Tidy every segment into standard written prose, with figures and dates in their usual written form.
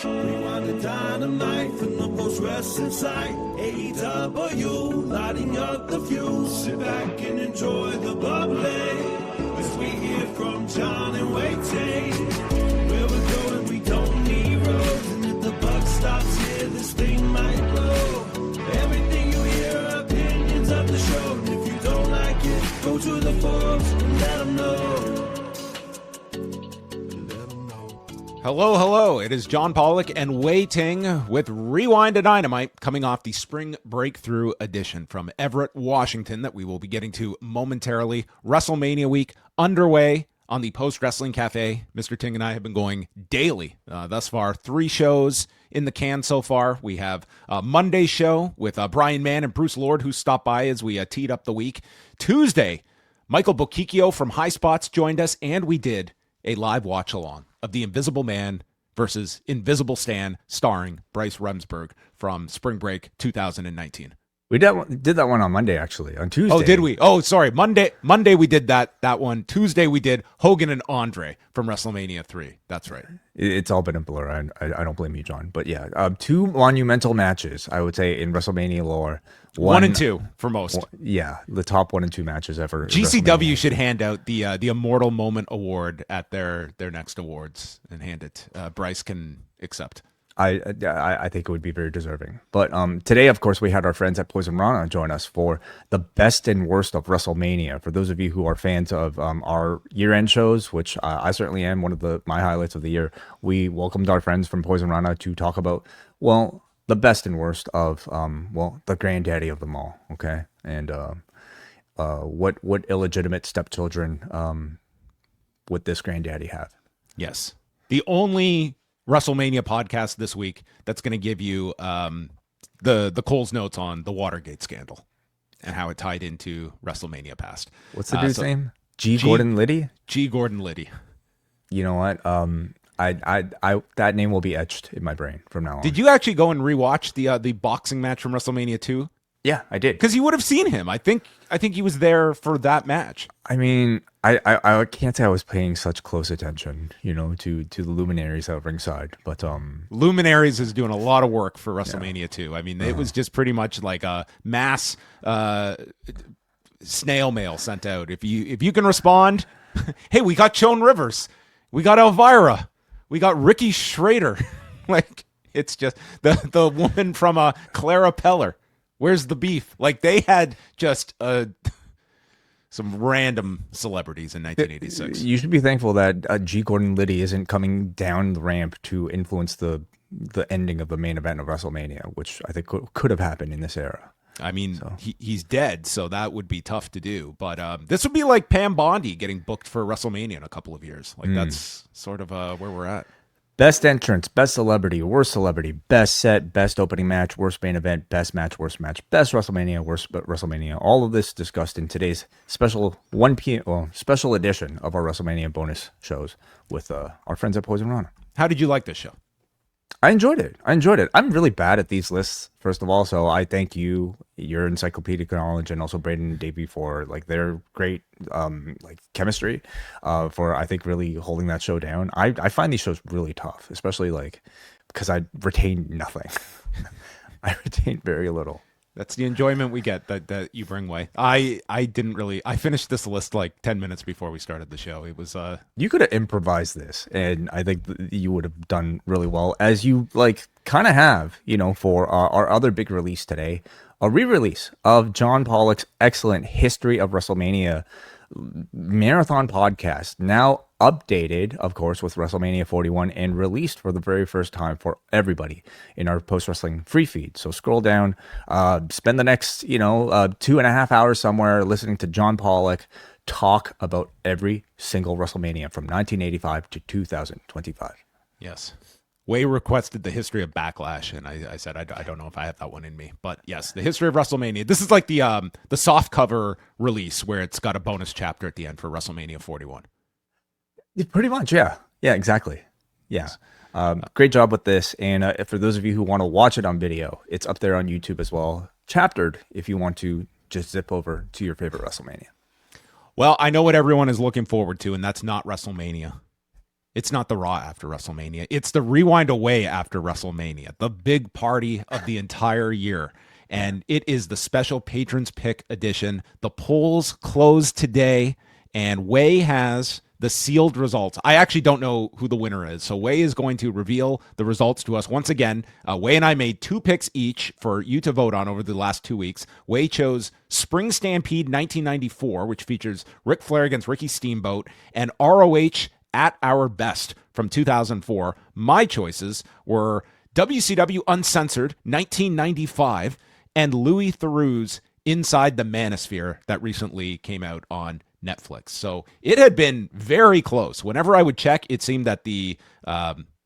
Rewind-A-Dynamite from the post-wrestling site. AEW, lighting up the fuse. Sit back and enjoy the bubbly as we hear from Jon and Ting. Where we're going, we don't need roads. And if the buck stops here, this thing might blow. Everything you hear are opinions of the show. And if you don't like it, go to the forums and let them know. Hello. It is John Pollock and Ting with Rewind-A-Dynamite coming off the spring breakthrough edition from Everett, Washington that we will be getting to momentarily. WrestleMania week underway on the Post-Wrestling Café. Mr. Ting and I have been going daily thus far. 3 shows in the can so far. We have a Monday show with Brian Mann and Bruce Lord, who stopped by as we teed up the week. Tuesday, Michael Bocchicchio from Highspots joined us, and we did a live watch-along of The Invisible Man versus Invisible Stan, starring Bryce Remsburg from Spring Break 2019. We did that one on Monday, actually. On Tuesday. Oh, did we? Oh, sorry. Monday we did that one. Tuesday we did Hogan and Andre from WrestleMania 3. That's right. It's all been a blur. I don't blame you, John. But yeah, 2 monumental matches, I would say, in WrestleMania lore. 1 and 2 for most. Yeah, the top 1 and 2 matches ever. GCW should hand out the Immortal Moment Award at their next awards and hand it. Bryce can accept. I think it would be very deserving. But today, of course, we had our friends at Poison Rana join us for the best and worst of WrestleMania. For those of you who are fans of our year-end shows, which I certainly am, one of my highlights of the year, we welcomed our friends from Poison Rana to talk about, well, the best and worst of, the granddaddy of them all, okay? And what illegitimate stepchildren would this granddaddy have? Yes. The only WrestleMania podcast this week that's going to give you the Cole's notes on the Watergate scandal and how it tied into WrestleMania past. What's the dude's name? Gordon Liddy? G. Gordon Liddy. You know what? I that name will be etched in my brain from now on. Did you actually go and rewatch the boxing match from WrestleMania 2? Yeah, I did. Because you would have seen him. I think he was there for that match. I mean, I can't say I was paying such close attention, to the luminaries at ringside, but Luminaries is doing a lot of work for WrestleMania 2. I mean, it was just pretty much like a mass snail mail sent out. If you can respond, hey, we got Joan Rivers, we got Elvira, we got Ricky Schrader. Like, it's just the woman from Clara Peller. Where's the beef? Like, they had just some random celebrities in 1986. You should be thankful that G. Gordon Liddy isn't coming down the ramp to influence the ending of the main event of WrestleMania, which I think could have happened in this era. I mean, he's dead, so that would be tough to do. But this would be like Pam Bondi getting booked for WrestleMania in a couple of years. Like, that's sort of where we're at. Best entrance, best celebrity, worst celebrity, best set, best opening match, worst main event, best match, worst match, best WrestleMania, worst WrestleMania. All of this discussed in today's special 1 p.m. special edition of our WrestleMania bonus shows with our friends at Poison Rana. How did you like this show? I enjoyed it. I'm really bad at these lists, first of all, so I thank you, your encyclopedic knowledge, and also Braden and Davey for their great chemistry, for I think really holding that show down. I find these shows really tough, especially because I retain nothing. I retain very little. That's the enjoyment we get that you bring away. I finished this list like 10 minutes before we started the show. It was You could have improvised this, and I think you would have done really well, as you kind of have, for our other big release today, a re-release of John Pollock's excellent History of WrestleMania marathon podcast, now updated, of course, with WrestleMania 41 and released for the very first time for everybody in our post-wrestling free feed. So scroll down, spend the next 2.5 hours somewhere listening to John Pollock talk about every single WrestleMania from 1985 to 2025. Yes. Way requested the history of Backlash, and I said I don't know if I have that one in me, but yes, the history of WrestleMania. This is like the soft cover release where it's got a bonus chapter at the end for WrestleMania 41. Pretty much, yeah, exactly, yeah. Great job with this, and for those of you who want to watch it on video, it's up there on YouTube as well, chaptered. If you want to just zip over to your favorite WrestleMania. Well, I know what everyone is looking forward to, and that's not WrestleMania. It's not the Raw after WrestleMania. It's the Rewind-A-Wai after WrestleMania, the big party of the entire year. And it is the special Patrons Pick edition. The polls close today, and Wai has the sealed results. I actually don't know who the winner is, so Wai is going to reveal the results to us. Once again, Wai and I made 2 picks each for you to vote on over the last 2 weeks. Wai chose Spring Stampede 1994, which features Ric Flair against Ricky Steamboat, and ROH At Our Best from 2004. My choices were WCW Uncensored 1995 and Louis Theroux's Inside the Manosphere that recently came out on Netflix. So it had been very close. Whenever I would check, it seemed that the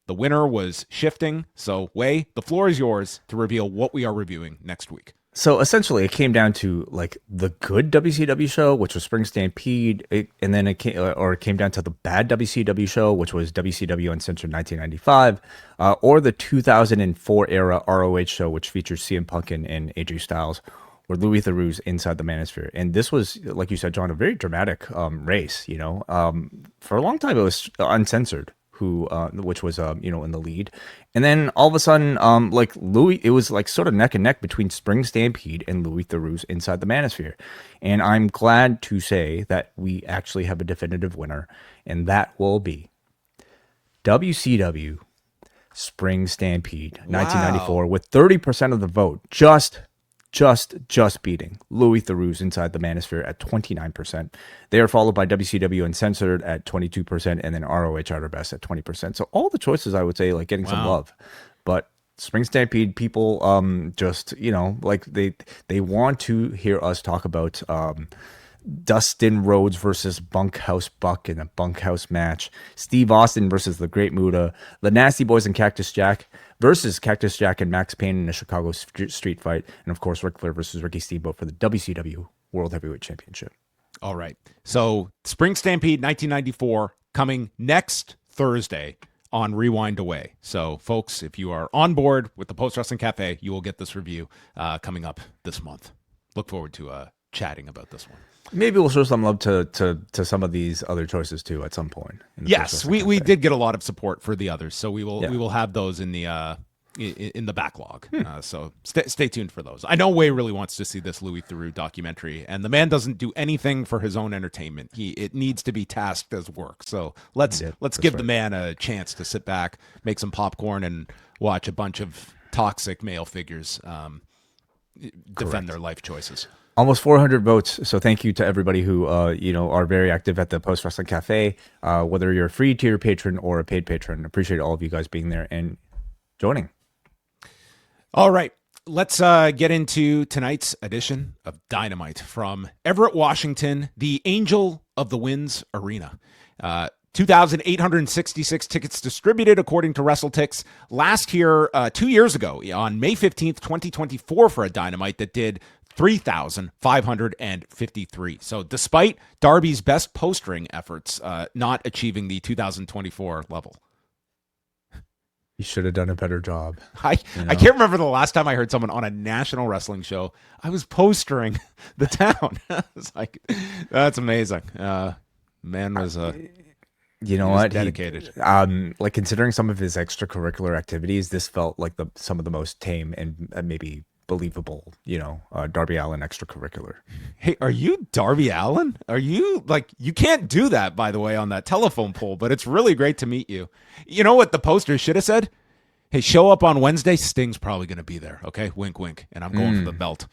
winner was shifting. So Wai, the floor is yours to reveal what we are reviewing next week. So essentially, it came down to like the good WCW show, which was Spring Stampede, and then it came down to the bad WCW show, which was WCW Uncensored 1995, or the 2004 era ROH show, which features CM Punk and AJ Styles, or Louis Theroux's Inside the Manosphere. And this was, like you said, John, a very dramatic race. You know, for a long time it was Uncensored, which was in the lead, and then all of a sudden like Louis, it was like sort of neck and neck between Spring Stampede and Louis Theroux's Inside the Manosphere. And I'm glad to say that we actually have a definitive winner, and that will be WCW Spring Stampede 1994 with 30% of the vote, just beating Louis Theroux's Inside the Manosphere at 29%. They are followed by WCW Uncensored at 22%, and then ROH At Our Best at 20%. So all the choices, I would say, like getting some love. But Spring Stampede people, like they want to hear us talk about Dustin Rhodes versus Bunkhouse Buck in a bunkhouse match, Steve Austin versus the Great Muta, the Nasty Boys and Cactus Jack versus Cactus Jack and Max Payne in a Chicago street fight, and of course Ric Flair versus Ricky Steamboat for the WCW World Heavyweight Championship. All right. So Spring Stampede 1994 coming next Thursday on Rewind-A-Wai. So folks, if you are on board with the Post Wrestling Cafe, you will get this review coming up this month. Look forward to chatting about this one. Maybe we'll show some love to some of these other choices too at some point. Yes, we did get a lot of support for the others, so we will have those in the backlog. So stay tuned for those. I know Wai really wants to see this Louis Theroux documentary, and the man doesn't do anything for his own entertainment. It needs to be tasked as work. So let's give the man a chance to sit back, make some popcorn, and watch a bunch of toxic male figures defend their life choices. Almost 400 votes. So thank you to everybody who, are very active at the Post Wrestling Cafe, whether you're a free tier patron or a paid patron. Appreciate all of you guys being there and joining. All right. Let's get into tonight's edition of Dynamite from Everett, Washington, the Angel of the Winds Arena. 2,866 tickets distributed according to WrestleTix. Last year, 2 years ago, on May 15th, 2024, for a Dynamite that did 3,553. So despite Darby's best post-ring efforts, not achieving the 2024 level. You should have done a better job. I can't remember the last time I heard someone on a national wrestling show. I was postering the town. It's like, that's amazing. Man was dedicated. Like considering some of his extracurricular activities, this felt like some of the most tame and maybe believable, Darby Allin extracurricular. Hey, are you Darby Allin? Are you you can't do that, by the way, on that telephone pole, but it's really great to meet you. You know what the poster should have said? Hey, show up on Wednesday. Sting's probably going to be there. Okay. Wink, wink. And I'm going for the belt.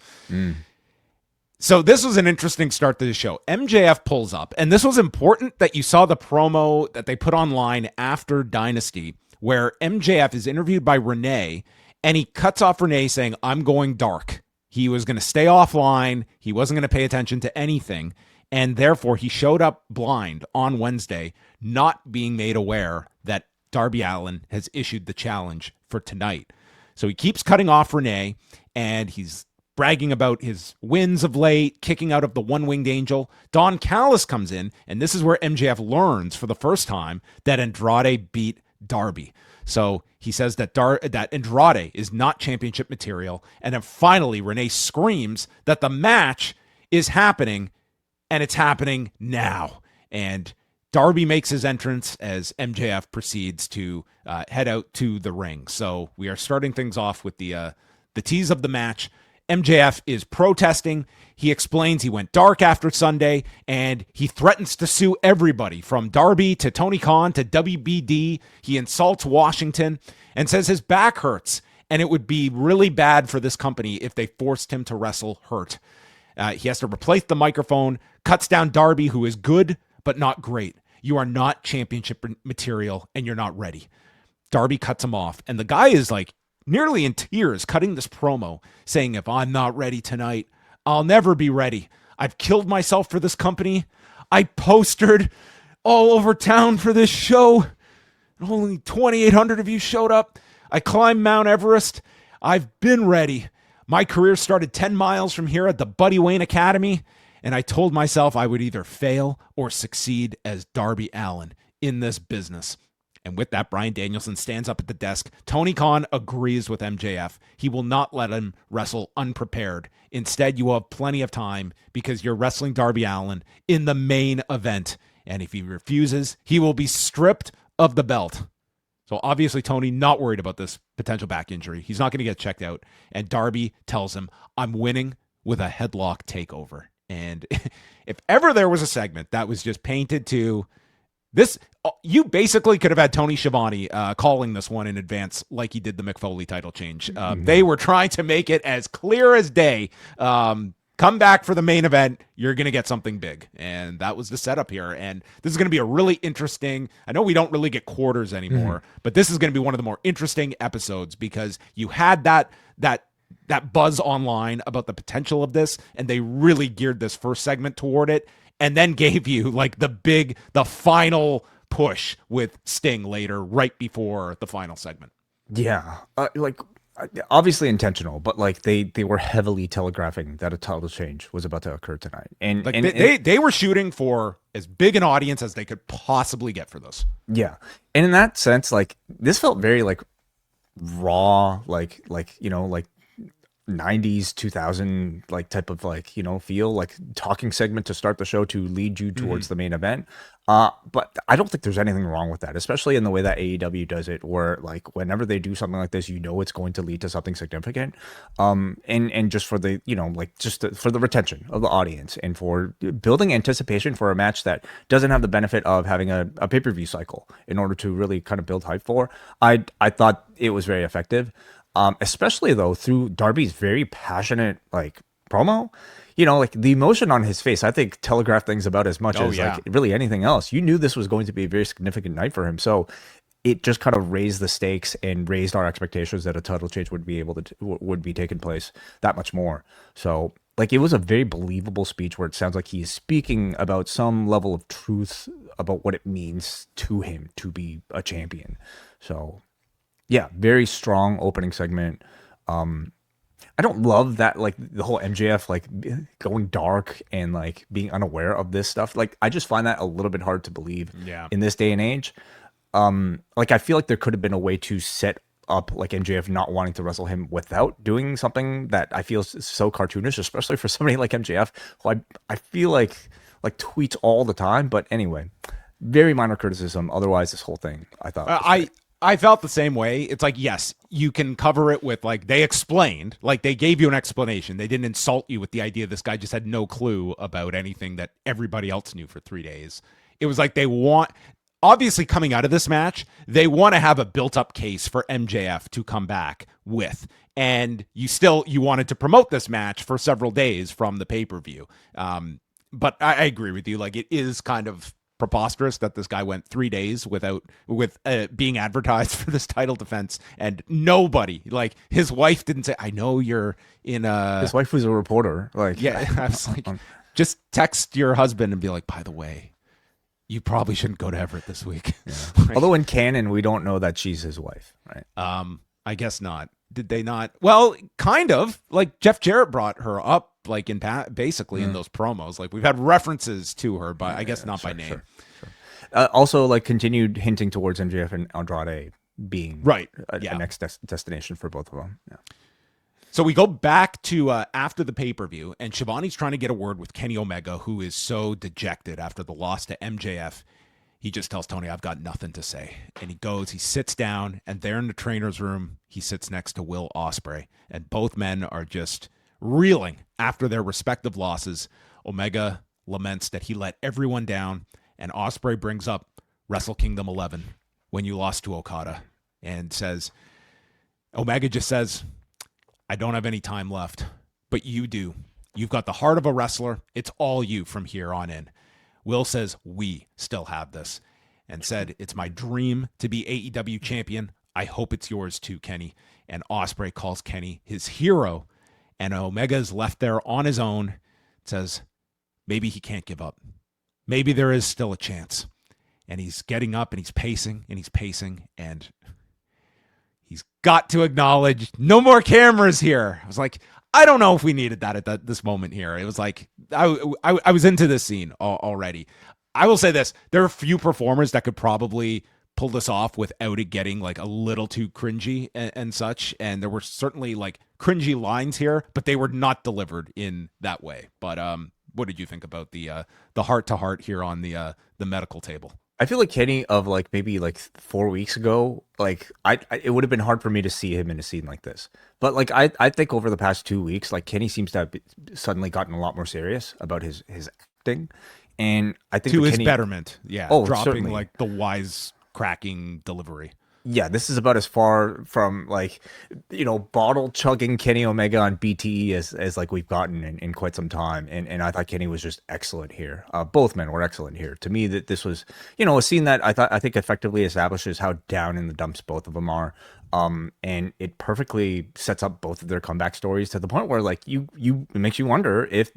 So this was an interesting start to the show. MJF pulls up, and this was important that you saw the promo that they put online after Dynasty, where MJF is interviewed by Renee, and he cuts off Renee saying, I'm going dark. He was going to stay offline. He wasn't going to pay attention to anything. And therefore, he showed up blind on Wednesday, not being made aware that Darby Allin has issued the challenge for tonight. So he keeps cutting off Renee, and he's bragging about his wins of late, kicking out of the one-winged angel. Don Callas comes in, and this is where MJF learns for the first time that Andrade beat Darby. So he says that Andrade is not championship material. And then finally, Renee screams that the match is happening, and it's happening now. And Darby makes his entrance as MJF proceeds to head out to the ring. So we are starting things off with the tease of the match. MJF is protesting. He explains he went dark after Sunday, and he threatens to sue everybody from Darby to Tony Khan to WBD. He insults Washington and says his back hurts, and it would be really bad for this company if they forced him to wrestle hurt. He has to replace the microphone, cuts down Darby, who is good, but not great. You are not championship material, and you're not ready. Darby cuts him off, and the guy is like nearly in tears cutting this promo, saying, if I'm not ready tonight, I'll never be ready. I've killed myself for this company. I postered all over town for this show. Only 2,800 of you showed up. I climbed Mount Everest. I've been ready. My career started 10 miles from here at the Buddy Wayne Academy, and I told myself I would either fail or succeed as Darby Allin in this business. And with that, Bryan Danielson stands up at the desk. Tony Khan agrees with MJF. He will not let him wrestle unprepared. Instead, you will have plenty of time because you're wrestling Darby Allin in the main event. And if he refuses, he will be stripped of the belt. So obviously, Tony not worried about this potential back injury. He's not going to get checked out. And Darby tells him, I'm winning with a headlock takeover. And if ever there was a segment that was just painted to this, you basically could have had Tony Schiavone calling this one in advance like he did the Mick Foley title change. They were trying to make it as clear as day. Come back for the main event. You're going to get something big. And that was the setup here. And this is going to be a really interesting, I know we don't really get quarters anymore, but this is going to be one of the more interesting episodes because you had that buzz online about the potential of this, and they really geared this first segment toward it, and then gave you like the final push with Sting later, right before the final segment. Yeah, obviously intentional, but like they were heavily telegraphing that a title change was about to occur tonight, and like they were shooting for as big an audience as they could possibly get for this. Yeah, and in that sense, like this felt very like raw, like 90s 2000 like type of like feel, like talking segment to start the show to lead you towards the main event, but I don't think there's anything wrong with that, especially in the way that AEW does it, where like whenever they do something like this, it's going to lead to something significant, and just for the for the retention of the audience and for building anticipation for a match that doesn't have the benefit of having a pay-per-view cycle in order to really kind of build hype for. I thought it was very effective. Especially though through Darby's very passionate like promo, like the emotion on his face, I think telegraphed things about as much as like really anything else. You knew this was going to be a very significant night for him, so it just kind of raised the stakes and raised our expectations that a title change would be taking place that much more. So like it was a very believable speech where it sounds like he is speaking about some level of truth about what it means to him to be a champion. So yeah, very strong opening segment. I don't love that, like the whole MJF like going dark and like being unaware of this stuff. Like I just find that a little bit hard to believe in this day and age. Like I feel like there could have been a way to set up like MJF not wanting to wrestle him without doing something that I feel is so cartoonish, especially for somebody like MJF, who I feel like tweets all the time. But anyway, very minor criticism. Otherwise, this whole thing I thought I felt the same way. It's like, yes, you can cover it with like they explained, like they gave you an explanation. They didn't insult you with the idea this guy just had no clue about anything that everybody else knew for 3 days. It was like obviously coming out of this match, they want to have a built-up case for MJF to come back with. And you wanted to promote this match for several days from the pay-per-view. But I agree with you. Like it is kind of preposterous that this guy went 3 days with being advertised for this title defense, and nobody, like his wife didn't say, I know you're in his wife was a reporter. Like, yeah, I was like, just text your husband and be like, by the way, you probably shouldn't go to Everett this week. Yeah. Although in canon, we don't know that she's his wife, right? I guess not. Did they not? Well, kind of. Like Jeff Jarrett brought her up, like in in those promos. Like we've had references to her, but I guess not by name. Sure. Also, like continued hinting towards MJF and Andrade being a next destination for both of them. Yeah. So we go back to after the pay-per-view, and Shivani's trying to get a word with Kenny Omega, who is so dejected after the loss to MJF. he just tells Tony, I've got nothing to say. And he goes, he sits down, and there in the trainer's room, he sits next to Will Ospreay. And both men are just reeling after their respective losses. Omega laments that he let everyone down, and Ospreay brings up Wrestle Kingdom 11 when you lost to Okada and says, Omega just says, I don't have any time left, but you do. You've got the heart of a wrestler. It's all you from here on in. Will says, we still have this, and said, it's my dream to be AEW champion. I hope it's yours too, Kenny. And Ospreay calls Kenny his hero, and Omega is left there on his own. Says, maybe he can't give up. Maybe there is still a chance. And he's getting up, and he's pacing, and he's got to acknowledge no more cameras here. I was like, I don't know if we needed that at this moment here. It was like, I was into this scene already. I will say this. There are few performers that could probably pull this off without it getting like a little too cringy and such. And there were certainly like cringy lines here, but they were not delivered in that way. But what did you think about the heart-to-heart here on the medical table? I feel like Kenny of like maybe like 4 weeks ago, like it would have been hard for me to see him in a scene like this. But like I think over the past 2 weeks, like Kenny seems to have suddenly gotten a lot more serious about his acting, and I think to his Kenny, betterment, yeah, dropping certainly. Like the wise cracking delivery. Yeah, this is about as far from like, you know, bottle chugging Kenny Omega on BTE as like we've gotten in quite some time. And I thought Kenny was just excellent here. Both men were excellent here. To me, that this was, you know, a scene that I think effectively establishes how down in the dumps both of them are. And it perfectly sets up both of their comeback stories to the point where like it makes you wonder if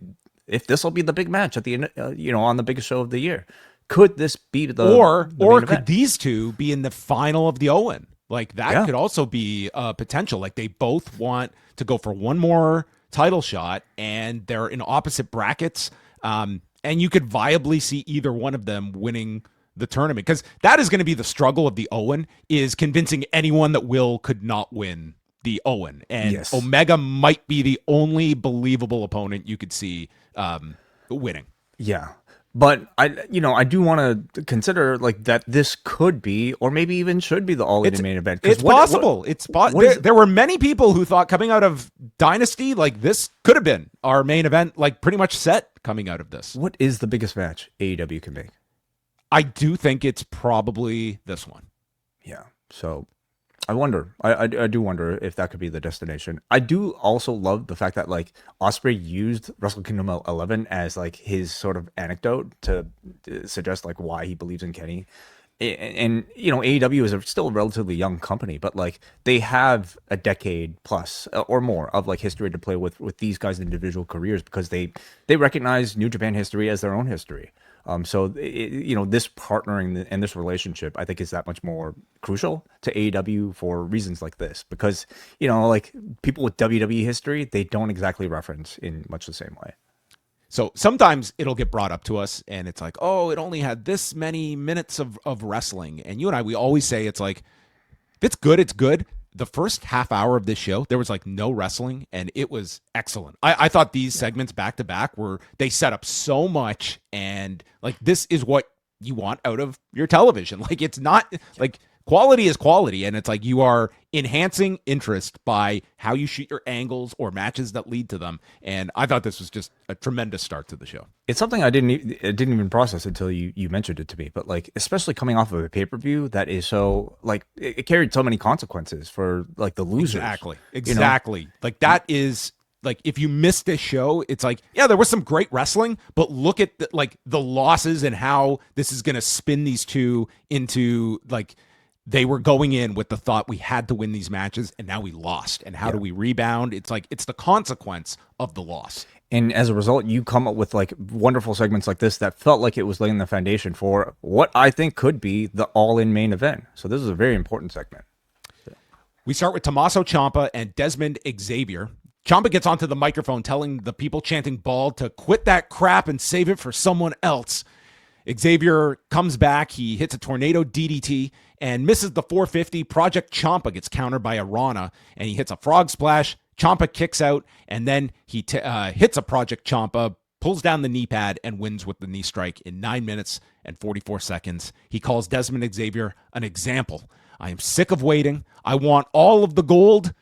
this will be the big match at the end, you know, on the biggest show of the year. Could this be the or main could event? These two be in the final of the Owen? Like that could also be a potential. Like they both want to go for one more title shot, and they're in opposite brackets. And you could viably see either one of them winning the tournament, because that is going to be the struggle of the Owen, is convincing anyone that Will could not win the Owen. And Yes. Omega might be the only believable opponent you could see winning. Yeah. But I do want to consider like that this could be, or maybe even should be, the all-in main event. It's possible. There were many people who thought coming out of Dynasty, like this could have been our main event, like pretty much set coming out of this. What is the biggest match AEW can make? I do think it's probably this one. Yeah. So I wonder. I do wonder if that could be the destination. I do also love the fact that like Ospreay used Wrestle Kingdom 11 as like his sort of anecdote to suggest like why he believes in Kenny. And you know, AEW is still a relatively young company, but like they have a decade plus or more of like history to play with these guys' individual careers, because they recognize New Japan history as their own history. So this partnering and this relationship, I think, is that much more crucial to AEW for reasons like this, because you know, like people with WWE history, they don't exactly reference in much the same way. So sometimes it'll get brought up to us and it's like, oh, it only had this many minutes of wrestling. And you and I, we always say it's like, if it's good, it's good. The first half hour of this show, there was like no wrestling, and it was excellent. I thought these segments back to back they set up so much, and like this is what you want out of your television. Like it's not like quality is quality, and it's like you are enhancing interest by how you shoot your angles or matches that lead to them. And I thought this was just a tremendous start to the show. It's something I didn't even process until you mentioned it to me. But like, especially coming off of a pay-per-view that is so like it carried so many consequences for like the losers. Exactly. You know? Like that is like, if you miss this show, it's like, yeah, there was some great wrestling, but look at the losses and how this is going to spin these two into like, they were going in with the thought we had to win these matches, and now we lost. And how do we rebound? It's like, it's the consequence of the loss. And as a result, you come up with like wonderful segments like this that felt like it was laying the foundation for what I think could be the all-in main event. So this is a very important segment. We start with Tommaso Ciampa and Dezmond Xavier. Ciampa gets onto the microphone telling the people chanting "bald" to quit that crap and save it for someone else. Xavier comes back. He hits a tornado DDT and misses the 450. Project Ciampa gets countered by a Rana, and he hits a frog splash. Ciampa kicks out, and then he hits a Project Ciampa pulls down the knee pad and wins with the knee strike in 9 minutes and 44 seconds. He calls Dezmond Xavier an example. I am sick of waiting. I want all of the gold,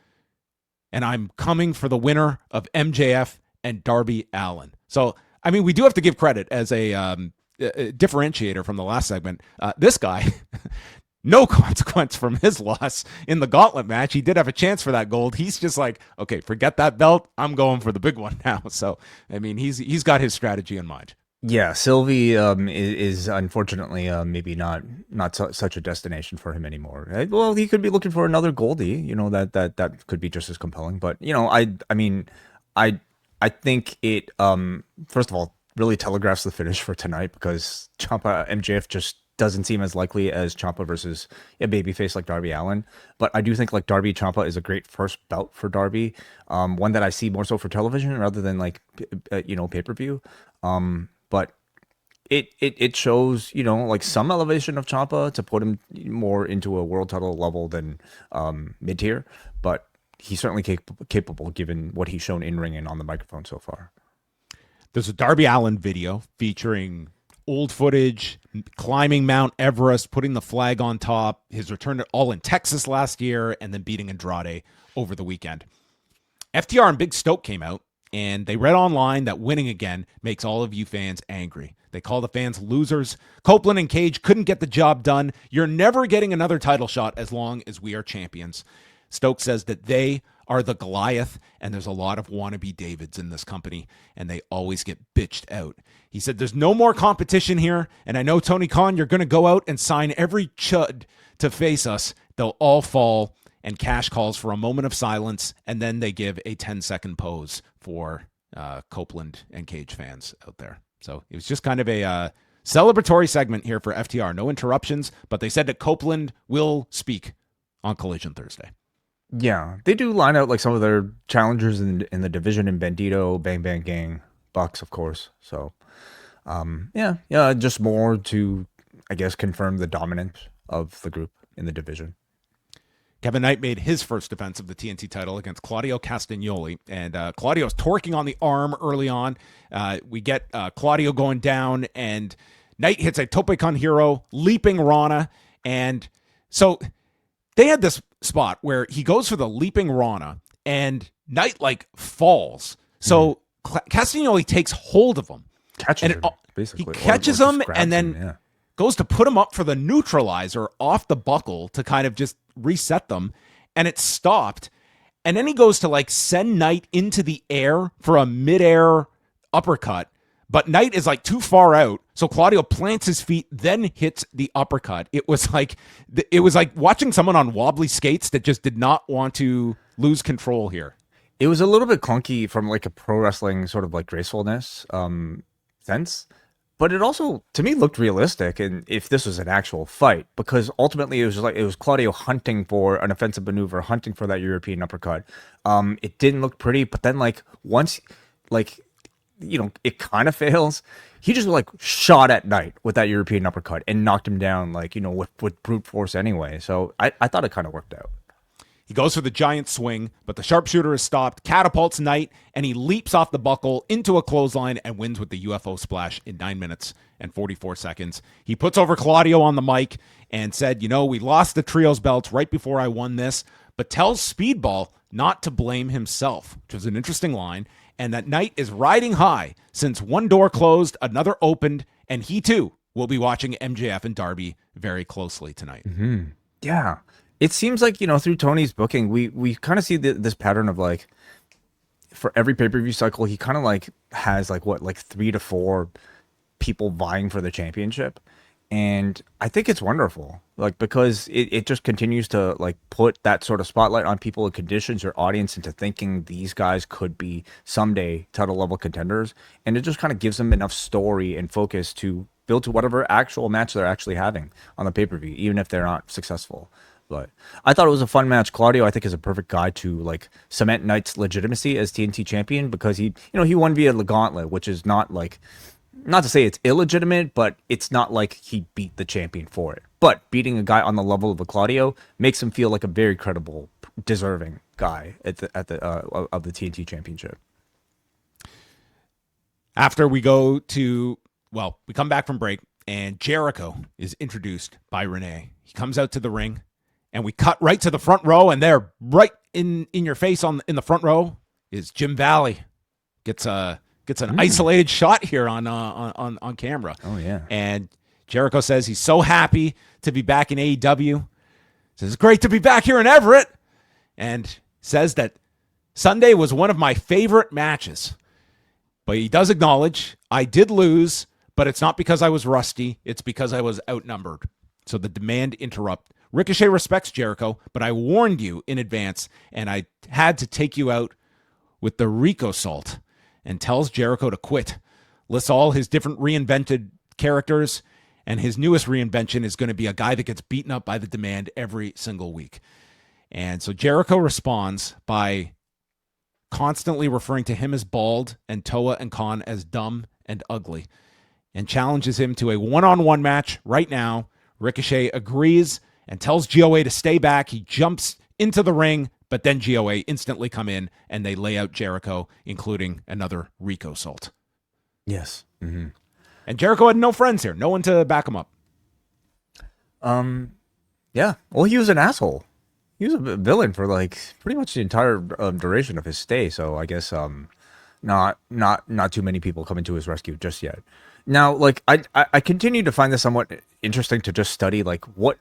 and I'm coming for the winner of MJF and Darby Allin. So, I mean, we do have to give credit as a differentiator from the last segment. This guy, no consequence from his loss in the gauntlet match. He did have a chance for that gold. He's just like, okay, forget that belt. I'm going for the big one now. So, I mean, he's got his strategy in mind. Yeah, Sylvie is unfortunately maybe not such a destination for him anymore. Well, he could be looking for another Goldie. You know, that could be just as compelling. But you know, I mean, I think it first of all really telegraphs the finish for tonight, because Ciampa MJF just doesn't seem as likely as Ciampa versus a babyface like Darby Allin. But I do think like Darby Ciampa is a great first bout for Darby, one that I see more so for television rather than like pay-per-view. But it shows, you know, like some elevation of Ciampa to put him more into a world title level than mid-tier, but he's certainly capable given what he's shown in ring and on the microphone so far. There's a Darby Allin video featuring old footage, climbing Mount Everest, putting the flag on top, his return to All in Texas last year, and then beating Andrade over the weekend. FTR and Big Stoke came out, and they read online that winning again makes all of you fans angry. They call the fans losers. Copeland and Cage couldn't get the job done. You're never getting another title shot as long as we are champions. Stoke says that they are the Goliath, and there's a lot of wannabe Davids in this company, and they always get bitched out. He said there's no more competition here, and I know, Tony Khan, you're going to go out and sign every chud to face us. They'll all fall, and Cash calls for a moment of silence, and then they give a 10-second pose for Copeland and Cage fans out there. So it was just kind of a celebratory segment here for FTR. No interruptions, but they said that Copeland will speak on Collision Thursday. Yeah, they do line out like some of their challengers in the division in Bandito, Bang Bang Gang, Bucks, of course. So, yeah, just more to, I guess, confirm the dominance of the group in the division. Kevin Knight made his first defense of the TNT title against Claudio Castagnoli, and Claudio's torquing on the arm early on. We get Claudio going down, and Knight hits a Tope Con Hero, leaping Rana, and so they had this spot where he goes for the leaping Rana, and Knight like falls. So Castagnoli takes hold of him, catches him, basically. He catches him, and then goes to put him up for the neutralizer off the buckle to kind of just reset them, and it stopped. And then he goes to like send Knight into the air for a midair uppercut, but Knight is like too far out, so Claudio plants his feet, then hits the uppercut. It was like watching someone on wobbly skates that just did not want to lose control here. It was a little bit clunky from like a pro wrestling sort of like gracefulness sense, but it also to me looked realistic. And if this was an actual fight, because ultimately it was Claudio hunting for an offensive maneuver, hunting for that European uppercut. It didn't look pretty, but then like once like, you know, it kind of fails. He just like shot at Knight with that European uppercut and knocked him down, like, you know, with brute force anyway. So I thought it kind of worked out. He goes for the giant swing, but the sharpshooter is stopped, catapults Knight, and he leaps off the buckle into a clothesline and wins with the UFO splash in 9 minutes and 44 seconds. He puts over Claudio on the mic and said, you know, we lost the trios belts right before I won this, but tells Speedball not to blame himself, which was an interesting line, and that Knight is riding high since one door closed, another opened, and he too will be watching MJF and Darby very closely tonight. Mm-hmm. Yeah. It seems like, you know, through Tony's booking, we kind of see this pattern of like, for every pay-per-view cycle, he kind of like has like 3 to 4 people vying for the championship. And I think it's wonderful, like, because it just continues to like put that sort of spotlight on people and conditions your audience into thinking these guys could be someday title level contenders. And it just kind of gives them enough story and focus to build to whatever actual match they're actually having on the pay-per-view, even if they're not successful. But I thought it was a fun match. Claudio, I think, is a perfect guy to like cement Knight's legitimacy as TNT champion, because he won via the gauntlet, which is not like, not to say it's illegitimate, but it's not like he beat the champion for it. But beating a guy on the level of a Claudio makes him feel like a very credible, deserving guy of the TNT championship. After we go to, well, we come back from break, and Jericho is introduced by Renee. He comes out to the ring, and we cut right to the front row, and there, right in your face in the front row, is Jim Valley. Gets an isolated shot here on camera. Oh, yeah. And Jericho says he's so happy to be back in AEW. Says it's great to be back here in Everett. And says that Sunday was one of my favorite matches. But he does acknowledge, I did lose, but it's not because I was rusty. It's because I was outnumbered. So the demand interrupt. Ricochet respects Jericho, but I warned you in advance, and I had to take you out with the Rico Salt, and tells Jericho to quit. Lists all his different reinvented characters, and his newest reinvention is going to be a guy that gets beaten up by the demand every single week. And so Jericho responds by constantly referring to him as bald and Toa and Khan as dumb and ugly, and challenges him to a one-on-one match right now. Ricochet agrees and tells GOA to stay back. He jumps into the ring, but then GOA instantly come in and they lay out Jericho, including another Rico Salt. Yes. Mm-hmm. And Jericho had no friends here, no one to back him up. Yeah. Well, he was an asshole. He was a villain for like pretty much the entire duration of his stay. So I guess not too many people coming to his rescue just yet. Now, like I continue to find this somewhat interesting to just study. Like what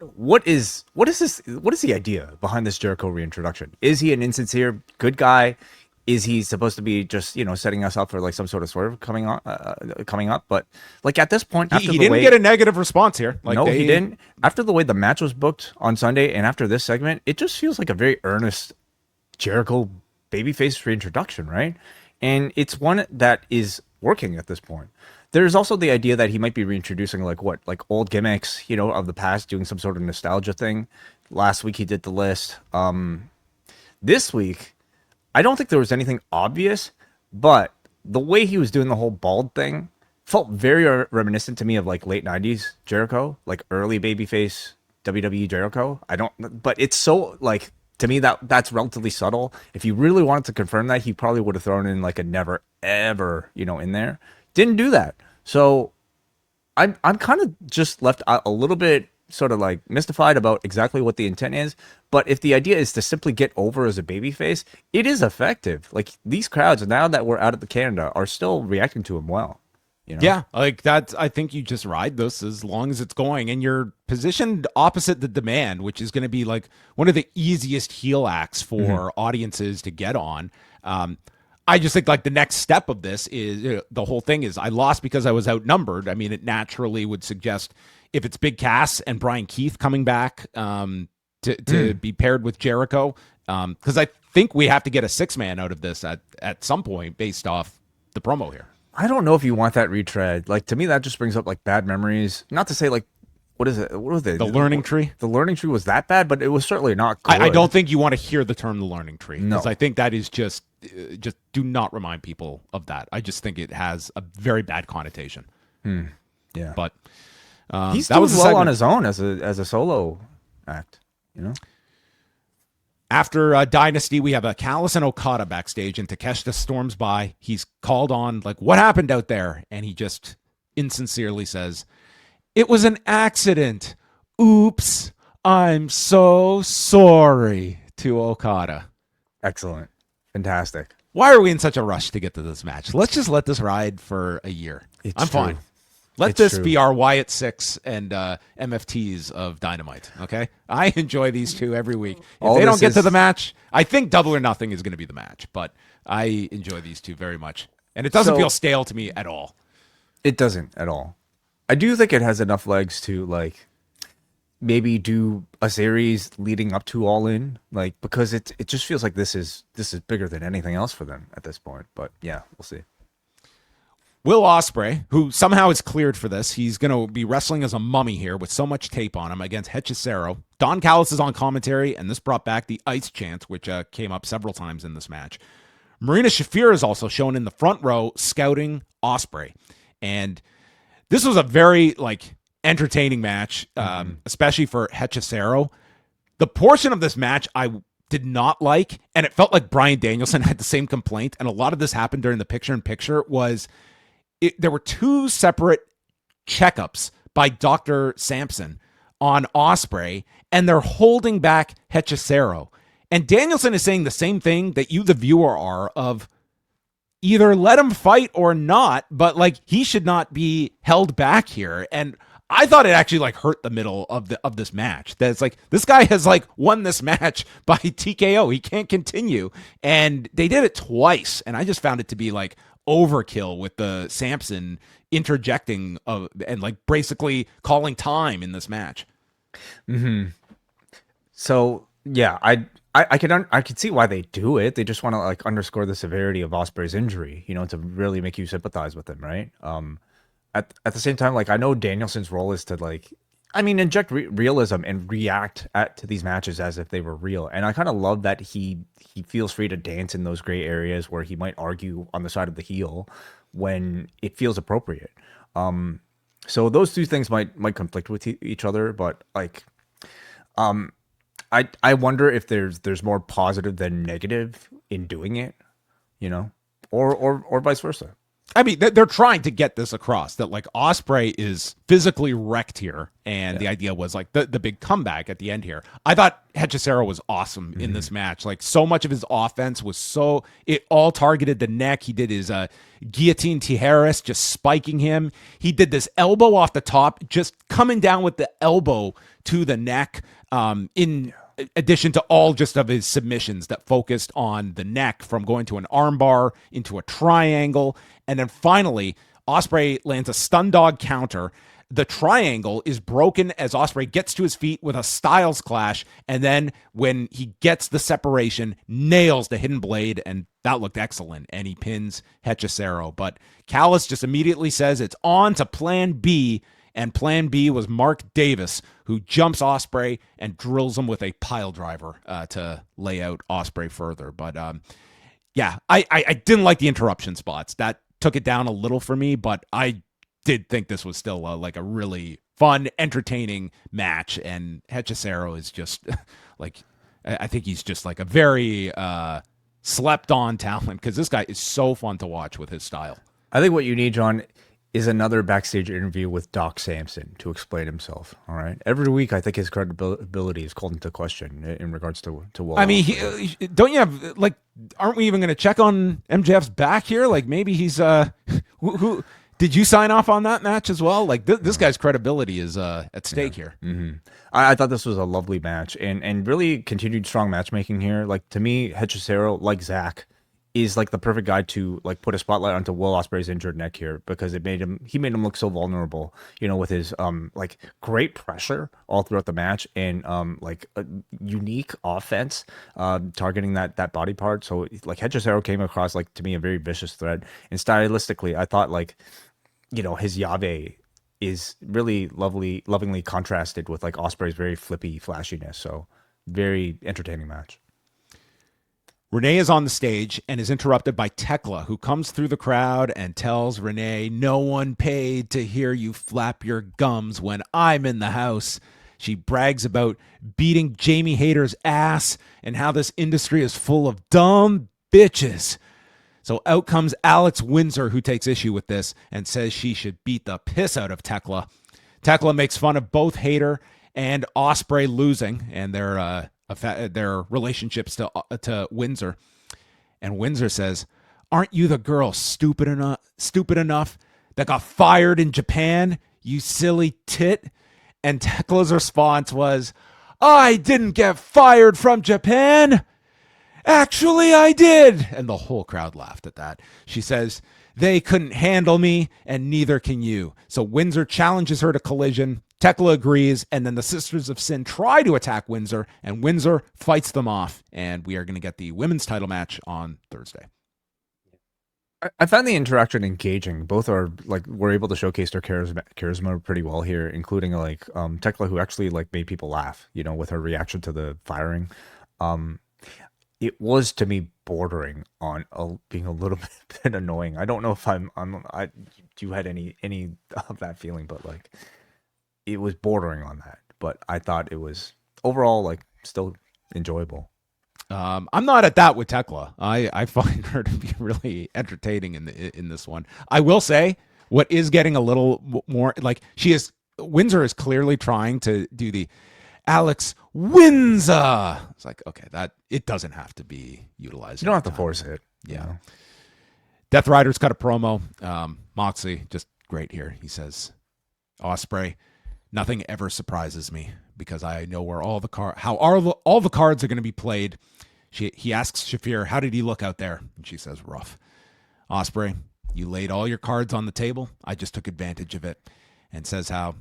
is the idea behind this Jericho reintroduction? Is he an insincere good guy? Is he supposed to be just setting us up for like some sort of swerve coming up? But like at this point, he didn't get a negative response here. Like no, he didn't. After the way the match was booked on Sunday, and after this segment, it just feels like a very earnest Jericho babyface reintroduction, right? And it's one that is working at this point. There's also the idea that he might be reintroducing like old gimmicks, of the past, doing some sort of nostalgia thing. Last week he did the list. This week, I don't think there was anything obvious, but the way he was doing the whole bald thing felt very reminiscent to me of like late 90s Jericho, like early babyface WWE Jericho. But it's so like, to me, that's relatively subtle. If you really wanted to confirm that, he probably would have thrown in like a never ever, in there. Didn't do that. So I'm kind of just left a little bit sort of like mystified about exactly what the intent is. But if the idea is to simply get over as a babyface, it is effective. Like these crowds, now that we're out of the Canada, are still reacting to him well. Yeah, like that. I think you just ride this as long as it's going, and you're positioned opposite the demand, which is going to be like one of the easiest heel acts for audiences to get on. I just think like the next step of this is the whole thing is I lost because I was outnumbered. I mean, it naturally would suggest if it's Big Cass and Brian Keith coming back to be paired with Jericho, because I think we have to get a 6-man out of this at some point based off the promo here. I don't know if you want that retread. Like to me, that just brings up like bad memories. Not to say like, what is it? What was it? The learning tree. The learning tree was that bad, but it was certainly not good. I don't think you want to hear the term the learning tree, because No. I think that is just do not remind people of that. I just think it has a very bad connotation. Yeah, But he's that doing was the well segment. on his own as a solo act. After Dynasty, we have Callas and Okada backstage, and Takeshita storms by. He's called on, like, what happened out there? And he just insincerely says, it was an accident. Oops, I'm so sorry, to Okada. Excellent. Fantastic. Why are we in such a rush to get to this match? Let's just let this ride for a year. I'm true. fine. Let It's this true. be our Wyatt 6 and MFTs of Dynamite, okay? I enjoy these two every week. If All they don't this get to is- the match, I think Double or Nothing is going to be the match, but I enjoy these two very much. And it doesn't So- feel stale to me at all. It doesn't at all. I do think it has enough legs to like maybe do a series leading up to All In, like because it just feels like this is bigger than anything else for them at this point. But yeah, we'll see. Will Ospreay, who somehow is cleared for this, he's going to be wrestling as a mummy here with so much tape on him against Hechicero. Don Callis is on commentary, and this brought back the ice chant, which came up several times in this match. Marina Shafir is also shown in the front row scouting Ospreay. And this was a very entertaining match, especially for Hechicero. The portion of this match I did not like, and it felt like Bryan Danielson had the same complaint, and a lot of this happened during the picture-in-picture, was there were two separate checkups by Dr. Sampson on Ospreay, and they're holding back Hechicero. And Danielson is saying the same thing that you, the viewer, are of either let him fight or not, but like he should not be held back here. And I thought it actually like hurt the middle of this match. That it's like this guy has like won this match by TKO. He can't continue. And they did it twice. And I just found it to be like overkill with the Sampson interjecting and like basically calling time in this match. Mm-hmm. So yeah, I could see why they do it. They just want to like underscore the severity of Ospreay's injury, you know, to really make you sympathize with him, right? At the same time, like I know Danielson's role is to like, I mean, inject realism and react to these matches as if they were real. And I kind of love that he feels free to dance in those gray areas where he might argue on the side of the heel when it feels appropriate. So those two things might conflict with each other, but like, I wonder if there's more positive than negative in doing it, you know, or vice versa. I mean, they're trying to get this across that like Ospreay is physically wrecked here, and the idea was like the big comeback at the end here. I thought Hechicero was awesome in this match. Like so much of his offense was it all targeted the neck. He did his guillotine Tijeras, just spiking him. He did this elbow off the top, just coming down with the elbow to the neck. In addition to all just of his submissions that focused on the neck, from going to an armbar into a triangle. And then finally, Ospreay lands a stun dog counter. The triangle is broken as Ospreay gets to his feet with a Styles Clash. And then when he gets the separation, nails the hidden blade. And that looked excellent. And he pins Hechicero. But Callas just immediately says it's on to plan B. And plan B was Mark Davis, who jumps Ospreay and drills him with a pile driver to lay out Ospreay further. But yeah, I didn't like the interruption spots. That took it down a little for me, but I did think this was still like a really fun, entertaining match. And Hechicero is just like, I think he's just like a very slept on talent, because this guy is so fun to watch with his style. I think what you need, John, is another backstage interview with Doc Sampson to explain himself. All right. Every week, I think his credibility is called into question in regards to Willow. I mean, don't you have like? Aren't we even going to check on MJF's back here? Like maybe he's who did you sign off on that match as well? Like this guy's credibility is at stake here. Mm-hmm. I thought this was a lovely match and really continued strong matchmaking here. Like to me, Hechicero, like Zach, is like the perfect guy to like put a spotlight onto Will Ospreay's injured neck here, because he made him look so vulnerable, you know, with his like great pressure all throughout the match and like a unique offense targeting that body part. So like Hechicero came across like to me a very vicious threat, and stylistically I thought like, you know, his Yave is really lovingly contrasted with like Ospreay's very flippy flashiness. So very entertaining match. Renee is on the stage and is interrupted by Thekla, who comes through the crowd and tells Renee, "No one paid to hear you flap your gums when I'm in the house." She brags about beating Jamie Hayter's ass and how this industry is full of dumb bitches. So out comes Alex Windsor, who takes issue with this and says she should beat the piss out of Thekla. Thekla makes fun of both Hayter and Ospreay losing and their relationships to Windsor. And Windsor says, "Aren't you the girl stupid enough that got fired in Japan, you silly tit?" And Tekla's response was, "I didn't get fired from Japan. Actually, I did." And the whole crowd laughed at that. She says, "They couldn't handle me, and neither can you." So Windsor challenges her to collision. Thekla agrees, and then the Sisters of Sin try to attack Windsor, and Windsor fights them off. And we are going to get the women's title match on Thursday. I found the interaction engaging. Both are like were able to showcase their charisma pretty well here, including like Thekla, who actually like made people laugh, you know, with her reaction to the firing. It was to me bordering on being a little bit annoying. I don't know if you had any of that feeling, but like it was bordering on that. But I thought it was overall like still enjoyable. I'm not at that with Thekla. I find her to be really entertaining in this one. I will say What is getting a little more like Windsor is clearly trying to do the Alex Windsor. It's like, okay, that it doesn't have to be utilized. You don't have to force it. Yeah. You know? Death Rider's got a promo. Moxley, just great here. He says, Ospreay, nothing ever surprises me because I know where all the cards are going to be played. He asks Shafir, how did he look out there? And she says, rough. Ospreay, you laid all your cards on the table. I just took advantage of it. And says how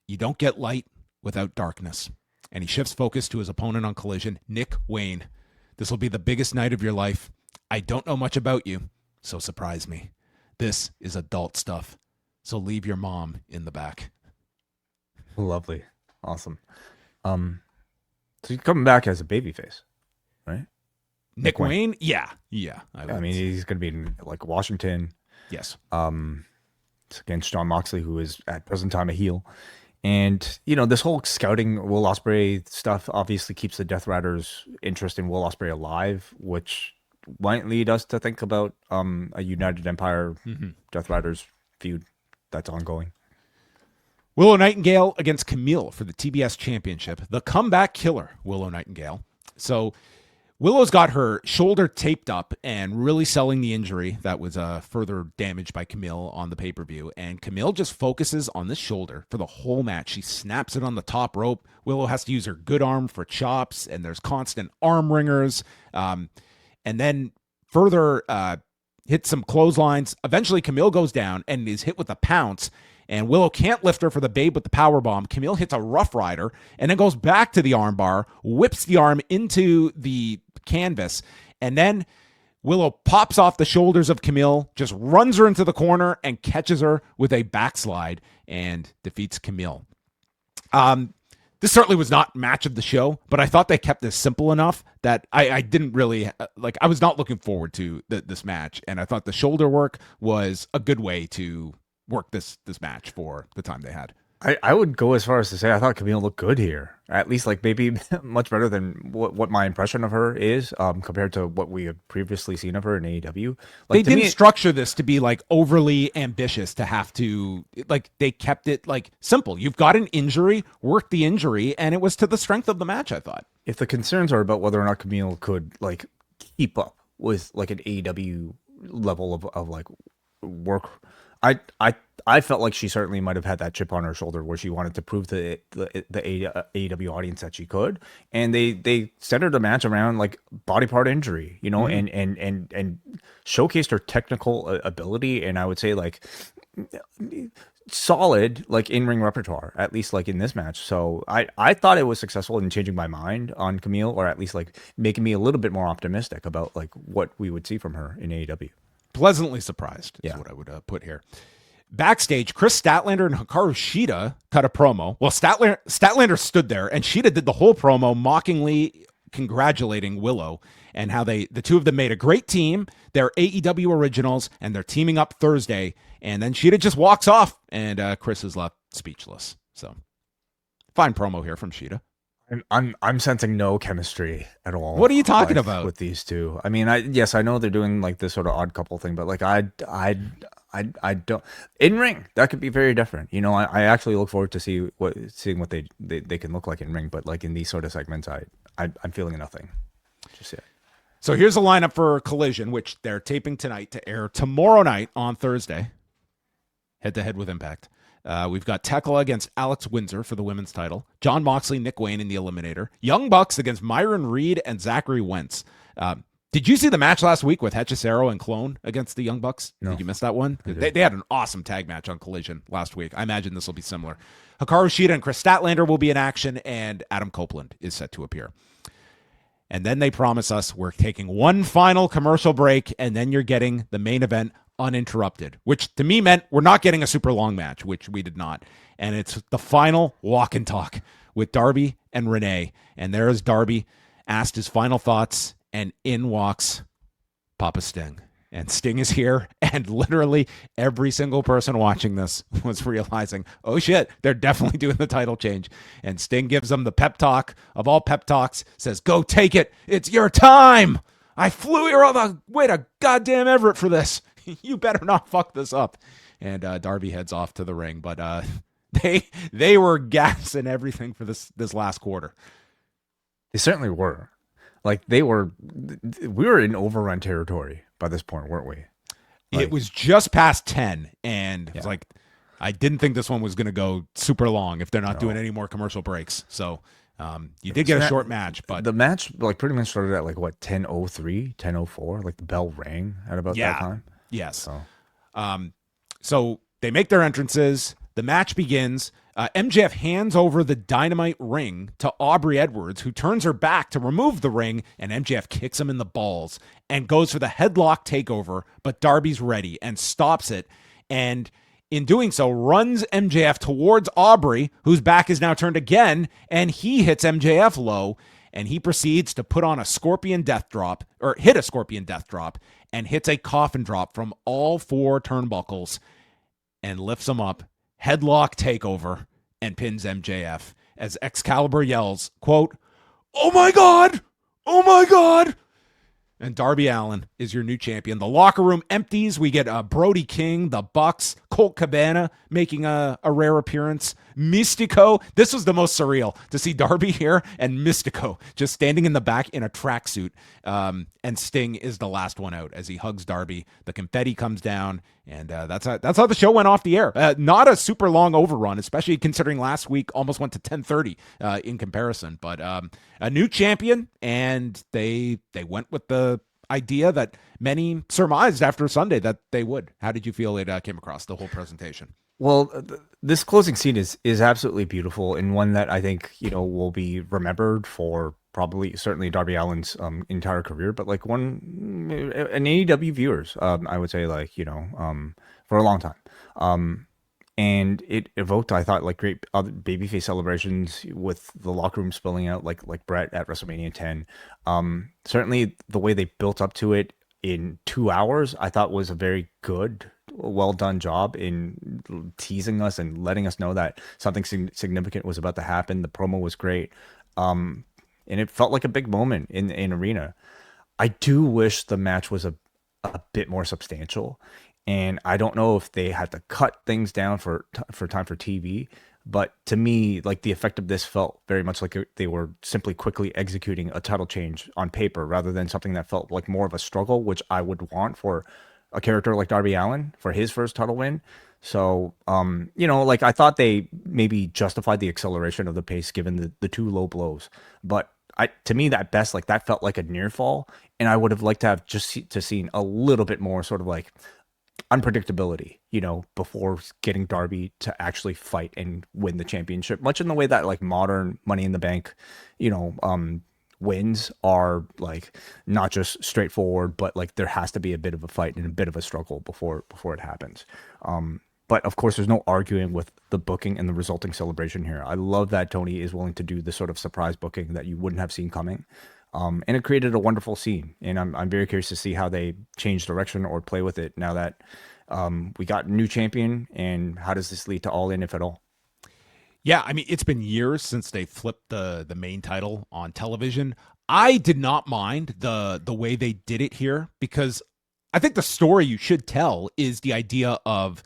you don't get light without darkness. And he shifts focus to his opponent on Collision, Nick Wayne. This will be the biggest night of your life. I don't know much about you, so surprise me. This is adult stuff, so leave your mom in the back. Lovely. Awesome. So he's coming back as a babyface, right? Nick Wayne? Yeah. I mean, he's going to be in like Washington. Yes. It's against Jon Moxley, who is at present time a heel. And, you know, this whole scouting Will Ospreay stuff obviously keeps the Death Riders' interest in Will Ospreay alive, which might lead us to think about a United Empire Death Riders feud that's ongoing. Willow Nightingale against Kamille for the TBS Championship. The comeback killer, Willow Nightingale. So Willow's got her shoulder taped up and really selling the injury that was further damaged by Kamille on the pay-per-view. And Kamille just focuses on the shoulder for the whole match. She snaps it on the top rope. Willow has to use her good arm for chops, and there's constant arm ringers. And then further hit some clotheslines. Eventually, Kamille goes down and is hit with a pounce. And Willow can't lift her for the Babe with the powerbomb. Kamille hits a Rough Rider and then goes back to the armbar, whips the arm into the canvas, and then Willow pops off the shoulders of Kamille, just runs her into the corner and catches her with a backslide and defeats Kamille. This certainly was not match of the show, but I thought they kept this simple enough that I didn't really I was not looking forward to this match, and I thought the shoulder work was a good way to work this match for the time they had. I would go as far as to say I thought Kamille looked good here. At least like maybe much better than what my impression of her is compared to what we have previously seen of her in AEW. Like, they didn't structure this to be like overly ambitious to have to, like, they kept it like simple. You've got an injury, work the injury, and it was to the strength of the match, I thought. If the concerns are about whether or not Kamille could like keep up with like an AEW level of like work, I felt like she certainly might have had that chip on her shoulder where she wanted to prove to the AEW audience that she could, and they centered the match around like body part injury, you know, and showcased her technical ability, and I would say like solid like in-ring repertoire, at least like in this match. So I thought it was successful in changing my mind on Kamille, or at least like making me a little bit more optimistic about like what we would see from her in AEW. Pleasantly surprised is what I would put here. Backstage, Chris Statlander and Hikaru Shida cut a promo. Well, Statlander stood there, and Shida did the whole promo, mockingly congratulating Willow and how the two of them made a great team. They're AEW originals, and they're teaming up Thursday. And then Shida just walks off, and Chris is left speechless. So, fine promo here from Shida. I'm sensing no chemistry at all. What are you talking about with these two? I mean, I know they're doing like this sort of odd couple thing, but like I don't in ring that could be very different. You know, I actually look forward to seeing what they can look like in ring, but like in these sort of segments, I'm feeling nothing just yet. So here's a lineup for Collision, which they're taping tonight to air tomorrow night on Thursday, head to head with Impact. We've got Thekla against Alex Windsor for the women's title. Jon Moxley, Nick Wayne in the Eliminator. Young Bucks against Myron Reed and Zachary Wentz. Did you see the match last week with Hechicero and Clone against the Young Bucks? No. Did you miss that one? They had an awesome tag match on Collision last week. I imagine this will be similar. Hikaru Shida and Chris Statlander will be in action, and Adam Copeland is set to appear. And then they promise us we're taking one final commercial break, and then you're getting the main event uninterrupted, which to me meant we're not getting a super long match, which we did not. And it's the final walk and talk with Darby and Renee. And there is Darby, asked his final thoughts, and in walks Papa Sting. And Sting is here, and literally every single person watching this was realizing, oh shit, they're definitely doing the title change. And Sting gives them the pep talk of all pep talks, says, go take it, it's your time. I flew here all the way to goddamn Everett for this. you better not fuck this up. And Darby heads off to the ring, but they were gassing everything for this last quarter. They certainly were. Like we were in overrun territory by this point, weren't we? It was just past 10, and it was like, I didn't think this one was going to go super long if they're not doing any more commercial breaks. So you did get a short match, but the match like pretty much started at like what 10:03, 10:04. Like the bell rang at about that time. Yes. So they make their entrances. The match begins. MJF hands over the Dynamite ring to Aubrey Edwards, who turns her back to remove the ring, and MJF kicks him in the balls and goes for the headlock takeover, but Darby's ready and stops it, and in doing so, runs MJF towards Aubrey, whose back is now turned again, and he hits MJF low, and he proceeds to put on a Scorpion Death Drop, or hit a Scorpion Death Drop, and hits a coffin drop from all 4 turnbuckles, and lifts him up, headlock takeover, and pins MJF as Excalibur yells, quote, "Oh my God! Oh my God!" And Darby Allin is your new champion. The locker room empties. We get Brody King, the Bucks, Colt Cabana making a rare appearance. Mystico. This was the most surreal to see Darby here and Mystico just standing in the back in a tracksuit. And Sting is the last one out as he hugs Darby. The confetti comes down, and that's how the show went off the air. Not a super long overrun, especially considering last week almost went to 10:30 in comparison. But a new champion, and they went with the idea that many surmised after Sunday that they would. How did you feel it came across, the whole presentation? Well, this closing scene is absolutely beautiful, and one that I think will be remembered for probably certainly Darby Allin's entire career, but like an AEW viewers, I would say for a long time. And it evoked, I thought, like great other babyface celebrations with the locker room spilling out, like Brett at WrestleMania 10. Certainly the way they built up to it in 2 hours, I thought was a very good, well done job in teasing us and letting us know that something significant was about to happen. The promo was great. And it felt like a big moment in Arena. I do wish the match was a bit more substantial. And I don't know if they had to cut things down for time for TV, but to me, like the effect of this felt very much like they were simply quickly executing a title change on paper rather than something that felt like more of a struggle, which I would want for a character like Darby Allin for his first title win. So, I thought they maybe justified the acceleration of the pace given the 2 low blows, but to me, that best, like that felt like a near fall, and I would have liked to have seen a little bit more sort of like unpredictability, before getting Darby to actually fight and win the championship, much in the way that like modern Money in the Bank, wins are like not just straightforward, but like there has to be a bit of a fight and a bit of a struggle before it happens. But of course, there's no arguing with the booking and the resulting celebration here. I love that Tony is willing to do this sort of surprise booking that you wouldn't have seen coming. And it created a wonderful scene. And I'm very curious to see how they change direction or play with it now that we got a new champion. And how does this lead to All In, if at all? Yeah, I mean, it's been years since they flipped the main title on television. I did not mind the way they did it here, because I think the story you should tell is the idea of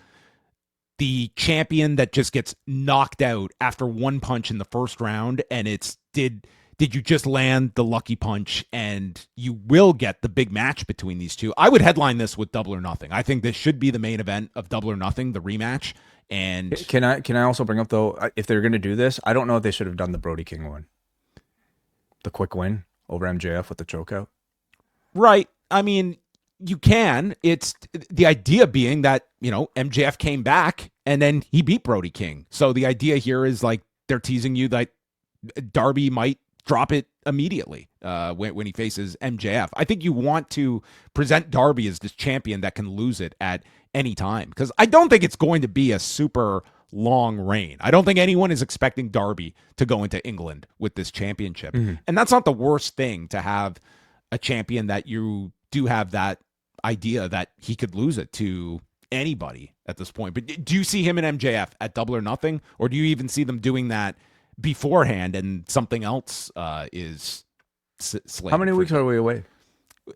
the champion that just gets knocked out after one punch in the first round, and it's did you just land the lucky punch, and you will get the big match between these two. I would headline this with Double or Nothing. I think this should be the main event of Double or Nothing, the rematch. And can I also bring up, though, if they're going to do this, I don't know if they should have done the Brody King one, the quick win over MJF with the chokeout. Right. I mean, you can. It's the idea being that, MJF came back and then he beat Brody King. So the idea here is like they're teasing you that Darby might drop it immediately when he faces MJF. I think you want to present Darby as this champion that can lose it at any time, because I don't think it's going to be a super long reign. I don't think anyone is expecting Darby to go into England with this championship. Mm-hmm. And that's not the worst thing, to have a champion that you do have that idea that he could lose it to anybody at this point. But do you see him and MJF at Double or Nothing, or do you even see them doing that beforehand and something else is slated? How many weeks are we away?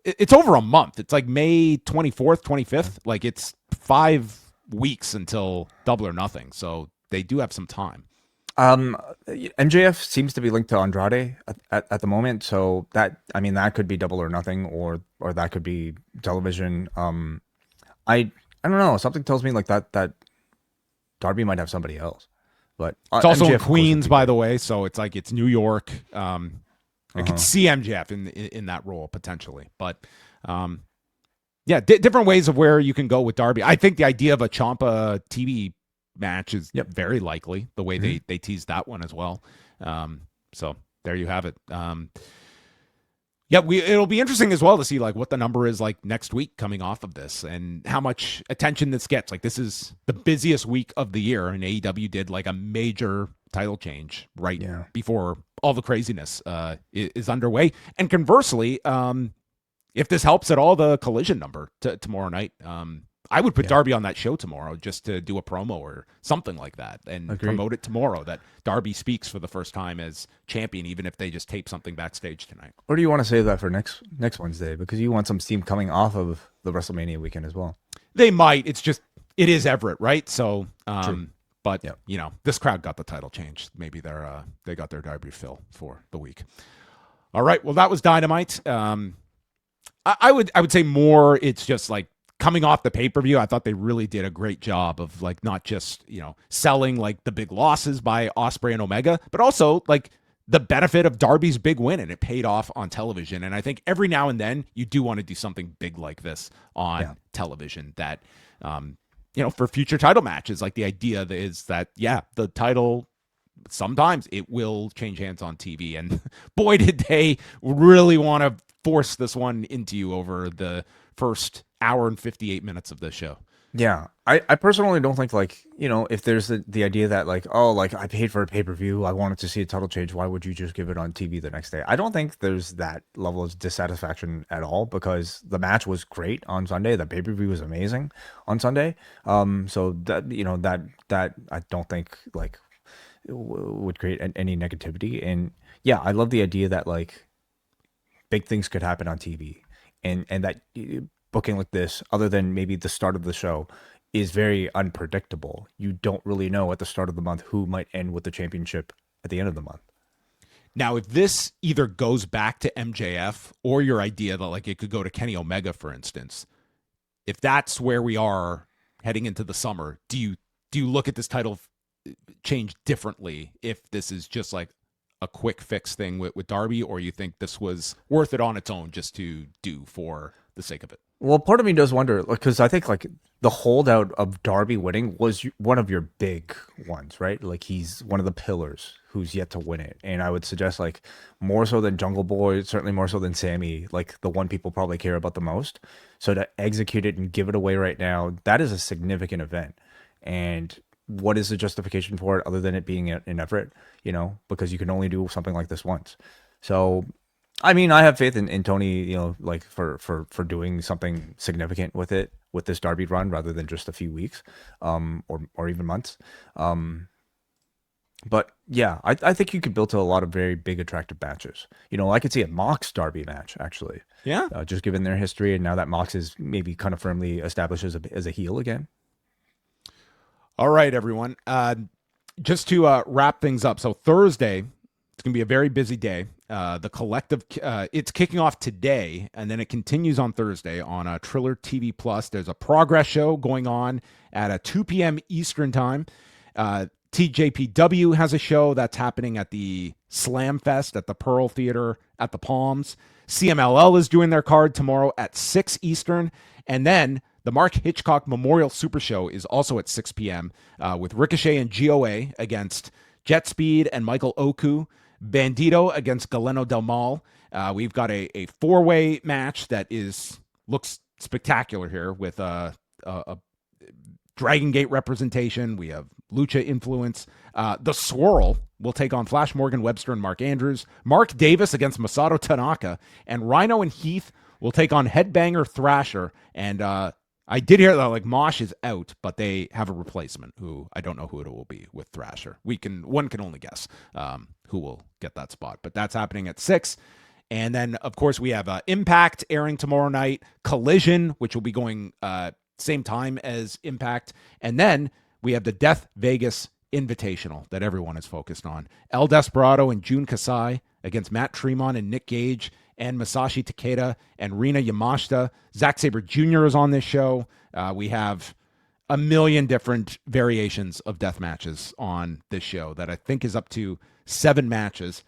it's over a month. It's like May 24th, 25th. Like it's 5 weeks until Double or Nothing. So they do have some time. MJF seems to be linked to Andrade at the moment, so that could be Double or Nothing, or that could be television. I don't know. Something tells me like that Darby might have somebody else, but it's also MJF, in Queens, by the way. So it's like it's New York. I could see MJF in that role potentially, but yeah, different ways of where you can go with Darby. I think the idea of a Ciampa TV match is very likely, the way they teased that one as well. So there you have it. It'll be interesting as well to see like what the number is like next week coming off of this and how much attention this gets. Like this is the busiest week of the year, and AEW did like a major title change before all the craziness is underway. And conversely, if this helps at all the Collision number tomorrow night, I would put Darby on that show tomorrow just to do a promo or something like that and promote it tomorrow that Darby speaks for the first time as champion, even if they just tape something backstage tonight. Or do you want to save that for next Wednesday? Because you want some steam coming off of the WrestleMania weekend as well. They might. It is Everett, right? So, but this crowd got the title change. Maybe they got their Darby fill for the week. All right. Well, that was Dynamite. I would say more. It's just like, coming off the pay-per-view, I thought they really did a great job of like not just, selling like the big losses by Ospreay and Omega, but also like the benefit of Darby's big win, and it paid off on television. And I think every now and then you do want to do something big like this on television that, for future title matches, like the idea is that, the title, sometimes it will change hands on TV. And boy, did they really want to force this one into you over the first hour and 58 minutes of this show. Yeah. I personally don't think like, if there's the idea that like, oh, like I paid for a pay-per-view, I wanted to see a title change, why would you just give it on TV the next day? I don't think there's that level of dissatisfaction at all, because the match was great on Sunday. The pay-per-view was amazing on Sunday. So that, that I don't think like would create any negativity. And yeah, I love the idea that like big things could happen on TV, and that booking like this, other than maybe the start of the show, is very unpredictable. You don't really know at the start of the month who might end with the championship at the end of the month. Now, if this either goes back to MJF or your idea that like it could go to Kenny Omega, for instance, if that's where we are heading into the summer, do you look at this title change differently if this is just like a quick fix thing with Darby, or you think this was worth it on its own just to do for the sake of it? Well, part of me does wonder, because I think like the holdout of Darby winning was one of your big ones, right? Like he's one of the pillars who's yet to win it. And I would suggest like more so than Jungle Boy, certainly more so than Sammy, like the one people probably care about the most. So to execute it and give it away right now, that is a significant event. And what is the justification for it other than it being in Everett, because you can only do something like this once. So, I mean, I have faith in Tony, like for doing something significant with it, with this Darby run, rather than just a few weeks, or even months. But yeah, I think you could build to a lot of very big, attractive matches. I could see a Mox Darby match, actually. Yeah. Just given their history, and now that Mox is maybe kind of firmly established as a heel again. All right, everyone. Just to wrap things up. So Thursday, it's going to be a very busy day. The Collective, it's kicking off today, and then it continues on Thursday on Triller TV Plus. There's a Progress show going on at 2 p.m. Eastern time. TJPW has a show that's happening at the Slam Fest at the Pearl Theater at the Palms. CMLL is doing their card tomorrow at 6 Eastern. And then the Mark Hitchcock Memorial Super Show is also at 6 p.m. With Ricochet and GOA against Jet Speed and Michael Oku. Bandito against Galeno Del Mal. We've got a four-way match that looks spectacular here with a Dragon Gate representation. We have Lucha influence. The Swirl will take on Flash Morgan Webster and Mark Andrews. Mark Davis against Masato Tanaka. And Rhino and Heath will take on Headbanger Thrasher. And I did hear that like Mosh is out, but they have a replacement who I don't know who it will be with Thrasher. One can only guess who will get that spot, but that's happening at 6. And then, of course, we have Impact airing tomorrow night, Collision, which will be going same time as Impact. And then we have the Death Vegas Invitational that everyone is focused on. El Desperado and Jun Kasai against Matt Tremont and Nick Gage and Masashi Takeda and Rina Yamashita. Zack Sabre Jr. is on this show. We have a million different variations of death matches on this show that I think is up to 7 matches.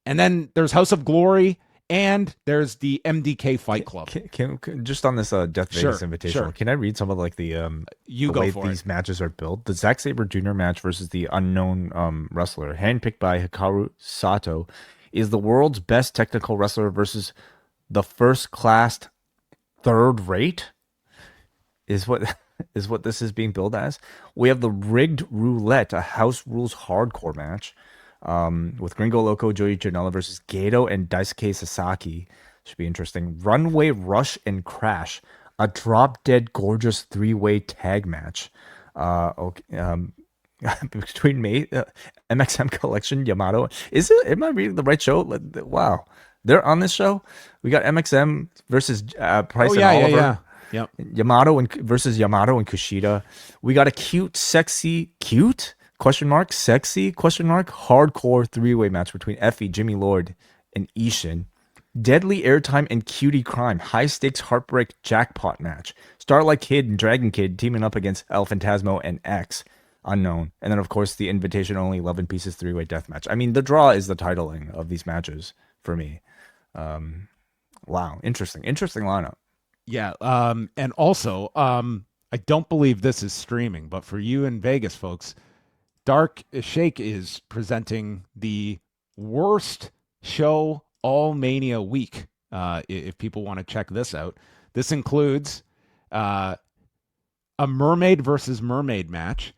And then there's House of Glory and there's the MDK Fight Club. Can just on this Death Vegas Invitational, sure. Can I read some of like the way these matches are built? The Zack Sabre Jr. match versus the unknown wrestler, handpicked by Hikaru Sato, is the world's best technical wrestler versus the first-class third-rate. Is what this is being billed as. We have the Rigged Roulette, a House Rules hardcore match. With Gringo Loco, Joey Janela versus Gato and Daisuke Sasaki. Should be interesting. Runway Rush and Crash, a drop dead gorgeous 3-way tag match. Between MXM Collection, Yamato. Am I reading the right show? Wow. They're on this show. We got MXM versus Price and Oliver. Yeah. Yep. Versus Yamato and Kushida. We got a sexy hardcore 3-way match between Effie, Jimmy Lord, and Ishin. Deadly Airtime and Cutie Crime, high stakes heartbreak jackpot match. Starlight Kid and Dragon Kid teaming up against El Phantasmo and X, unknown. And then of course the invitation only 11 pieces 3-way death match. I mean, the draw is the titling of these matches for me. Wow, interesting lineup. Yeah, and also I don't believe this is streaming, but for you in Vegas folks, Dark Shake is presenting the worst show all Mania week. If people want to check this out, this includes a mermaid versus mermaid match,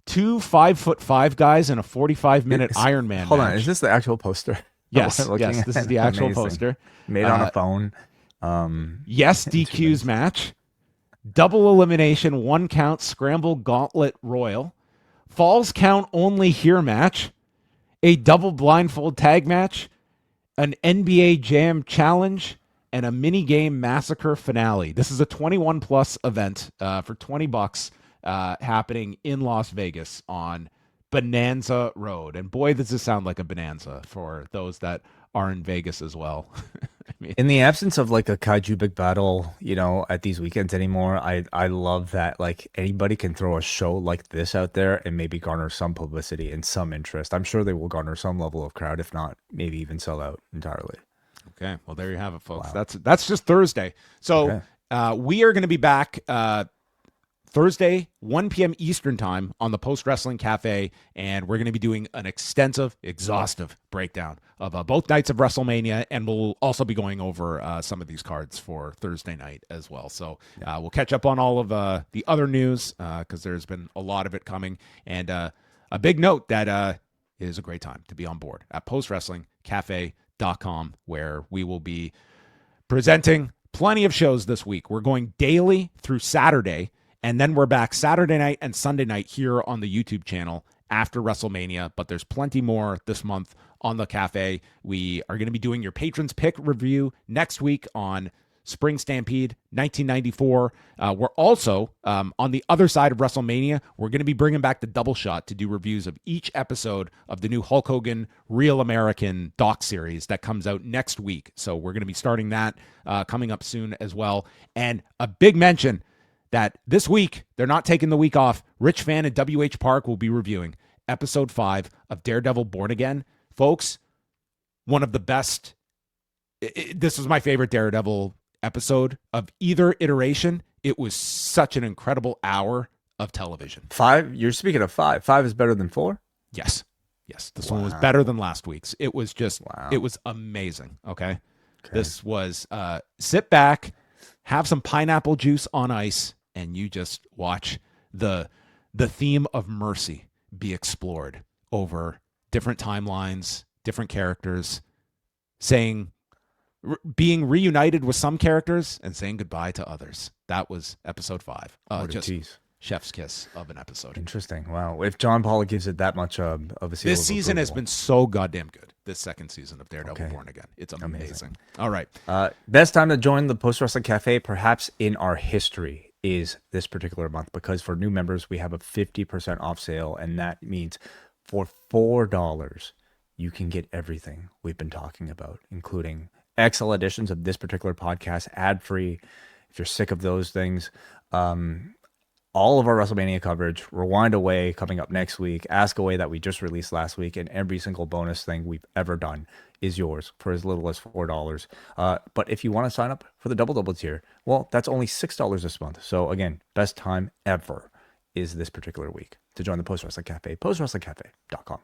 2 5'5" guys in a 45-minute Iron Man. Hold match. On, is this the actual poster? Yes, this is the actual poster made on a phone. Yes, DQ's match, double elimination, 1 count scramble gauntlet royal. Falls count only here match, a double blindfold tag match, an NBA Jam challenge, and a mini game massacre finale. This is a 21 plus event for $20 happening in Las Vegas on Bonanza Road. And boy, does this sound like a bonanza for those that are in Vegas as well. I mean, in the absence of like a Kaiju Big Battle, at these weekends anymore, I love that like anybody can throw a show like this out there and maybe garner some publicity and some interest. I'm sure they will garner some level of crowd, if not maybe even sell out entirely. Okay, well there you have it, folks. Wow. That's just Thursday. So we are going to be back Thursday, 1 p.m. Eastern time on the Post Wrestling Cafe, and we're going to be doing an extensive, exhaustive breakdown of both nights of WrestleMania, and we'll also be going over some of these cards for Thursday night as well. So we'll catch up on all of the other news because there's been a lot of it coming, and a big note that it is a great time to be on board at postwrestlingcafe.com, where we will be presenting plenty of shows this week. We're going daily through Saturday, and then we're back Saturday night and Sunday night here on the YouTube channel after WrestleMania. But there's plenty more this month on the Cafe. We are going to be doing your Patrons Pick review next week on Spring Stampede 1994. We're also, on the other side of WrestleMania, we're going to be bringing back the Double Shot to do reviews of each episode of the new Hulk Hogan Real American doc series that comes out next week. So we're going to be starting that coming up soon as well. And a big mention that this week, they're not taking the week off. Rich Fan and WH Park will be reviewing episode 5 of Daredevil Born Again. Folks, one of the best. This was my favorite Daredevil episode of either iteration. It was such an incredible hour of television. 5? You're speaking of 5. 5 is better than 4? Yes. This one was better than last week's. It was just, It was amazing. Okay. This was sit back, have some pineapple juice on ice, and you just watch the theme of mercy be explored over different timelines, different characters, being reunited with some characters and saying goodbye to others. That was episode 5. What a tease. chef's kiss of an episode. Interesting. Wow. If John Pollock gives it that much of a seal This of season has approval. been so goddamn good. This second season of Daredevil Okay. Born Again. It's amazing. All right. Best time to join the Post Wrestling Cafe, perhaps in our history, is this particular month, because for new members we have a 50% off sale, and that means for $4 you can get everything we've been talking about, including XL editions of this particular podcast, ad-free, if you're sick of those things. All of our WrestleMania coverage, Rewind-A-Wai coming up next week, Ask Away that we just released last week, and every single bonus thing we've ever done is yours for as little as $4. But if you want to sign up for the Double tier, well, that's only $6 this month. So again, best time ever is this particular week to join the Post Wrestling Cafe, postwrestlingcafe.com.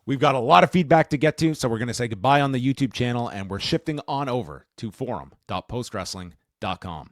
We've got a lot of feedback to get to, so we're going to say goodbye on the YouTube channel, and we're shifting on over to forum.postwrestling.com.